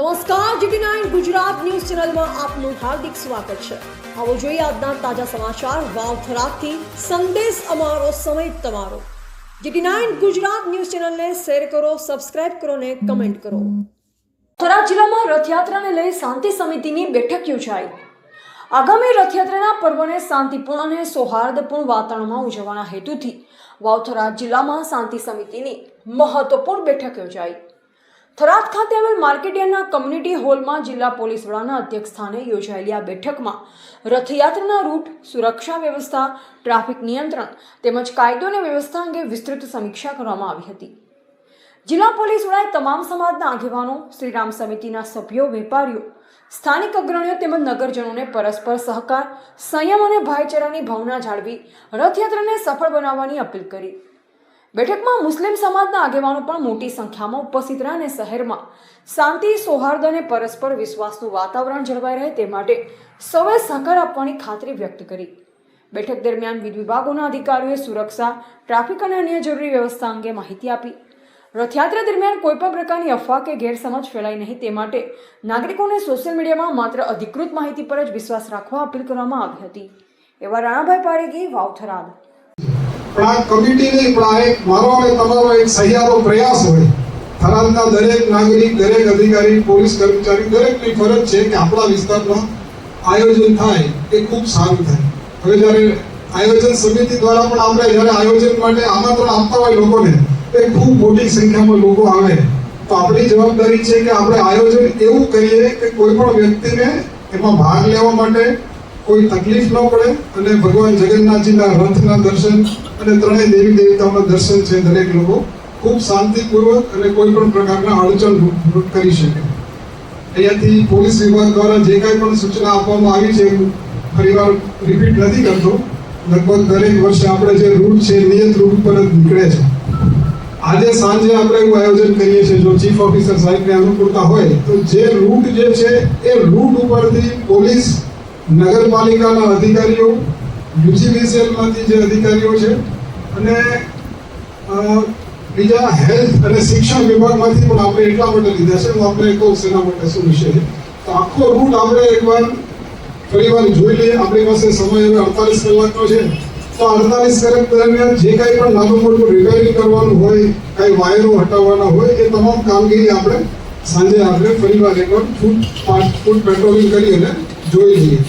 નમસ્કાર, GT9 Gujarat news ચેનલમાં આપનું હાર્દિક સ્વાગત છે। આવો જોઈએ આજના તાજા સમાચાર। વાવથરાથી સંદેશ અમારો, સમય તમારો। GT9 ગુજરાત ન્યૂઝ ચેનલને શેર કરો, સબસ્ક્રાઇબ કરો અને કમેન્ટ કરો। થરાદ જિલ્લામાં રથયાત્રાને લઈ શાંતિ સમિતિની બેઠક યોજાઈ। આગામી રથયાત્રાના પર્વને શાંતિપૂર્ણ અને સૌહાર્દપૂર્ણ વાતાવરણમાં ઉજવવાના હેતુથી વાવથરાદ જિલ્લામાં શાંતિ સમિતિની મહત્વપૂર્ણ બેઠક યોજાઈ। થરાદ ખાતે આવેલ માર્કેટયાર્ડના કમ્યુનિટી હોલમાં જિલ્લા પોલીસ વડાના અધ્યક્ષ સ્થાને યોજાયેલી આ બેઠકમાં રથયાત્રાના રૂટ, સુરક્ષા વ્યવસ્થા, ટ્રાફિક નિયંત્રણ તેમજ કાયદો અને વ્યવસ્થા અંગે વિસ્તૃત સમીક્ષા કરવામાં આવી હતી। જિલ્લા પોલીસ વડાએ તમામ સમાજના આગેવાનો, શ્રીરામ સમિતિના સભ્યો, વેપારીઓ, સ્થાનિક અગ્રણીઓ તેમજ નગરજનોને પરસ્પર સહકાર, સંયમ અને ભાઈચારાની ભાવના જાળવી રથયાત્રાને સફળ બનાવવાની અપીલ કરી। બેઠકમાં મુસ્લિમ સમાજના આગેવાનો પણ મોટી સંખ્યામાં ઉપસ્થિત રહ્યા અને શહેરમાં શાંતિ, સૌહાર્દ અને પરસ્પર વિશ્વાસનું વાતાવરણ જળવાઈ રહે તે માટે સૌએ સહકાર આપવાની ખાતરી વ્યક્ત કરી। બેઠક દરમિયાન વિવિધ વિભાગોના અધિકારીઓએ સુરક્ષા, ટ્રાફિક અને અન્ય જરૂરી વ્યવસ્થા અંગે માહિતી આપી। રથયાત્રા દરમિયાન કોઈપણ પ્રકારની અફવા કે ગેરસમજ ફેલાય નહીં તે માટે નાગરિકોને સોશિયલ મીડિયામાં માત્ર અધિકૃત માહિતી પર જ વિશ્વાસ રાખવા અપીલ કરવામાં આવી હતી। એવા રાણાભાઈ પારેગી, વાવથરાદ। પણ આ કમિટી નહીં, પણ આ એક મારો અને તમારો એક સહિયારો પ્રયાસ હોય। થરાદના દરેક નાગરિક, દરેક અધિકારી, પોલીસ કર્મચારી, દરેકની ફરજ છે કે આપણા વિસ્તારમાં આયોજન થાય એ ખૂબ સારું થાય। હવે જ્યારે આયોજન સમિતિ દ્વારા પણ આપણે જ્યારે આયોજન માટે આમંત્રણ આપતા હોય લોકોને, એ ખૂબ મોટી સંખ્યામાં લોકો આવે, તો આપણી જવાબદારી છે કે આપણે આયોજન એવું કરીએ કે કોઈ પણ વ્યક્તિને એમાં ભાગ લેવા માટે કોઈ તકલીફ ન પડે અને ભગવાન જગન્નાથજીના રથના દર્શન અને ત્રણેય દેવી દેવતાઓના દર્શન છે દરેક લોકો ખૂબ શાંતિપૂર્વક અને કોઈ પણ પ્રકારના અડચણ કરી શકે। અહીંયાથી પોલીસ વિભાગ દ્વારા જે કાંઈ પણ સૂચના આપવામાં આવી છે, ફરીવાર રિપીટ નથી કરતો, લગભગ દરેક વર્ષે આપણે જે રૂટ છે નિયત રૂટ પર જ નીકળે છે। આજે સાંજે આપણે એવું આયોજન કરીએ છીએ, જો ચીફ ઓફિસર સાહેબને અનુકૂળતા હોય તો જે રૂટ જે છે એ રૂટ ઉપરથી પોલીસ, નગરપાલિકાના અધિકારીઓ, યુજીવીસીએલમાંથી જે અધિકારીઓ છે અને બીજા હેલ્થ અને શિક્ષણ વિભાગમાંથી પણ આપણે એટલા માટે લીધા છે। હું આપણે કહું શેના માટે શું વિષય છે, તો આખો રૂટ આપણે એકવાર ફરીવાર જોઈ લઈએ। આપણી પાસે સમય હવે 48 કલાકનો છે, તો 48 કલાક દરમિયાન જે કાંઈ પણ નાનું મોટું રિપેરિંગ કરવાનું હોય, કાંઈ વાયરો હટાવવાના હોય, એ તમામ કામગીરી આપણે સાંજે આપણે ફરીવાર એકવાર ફૂટ પેટ્રોલિંગ કરી અને જોઈ લઈએ।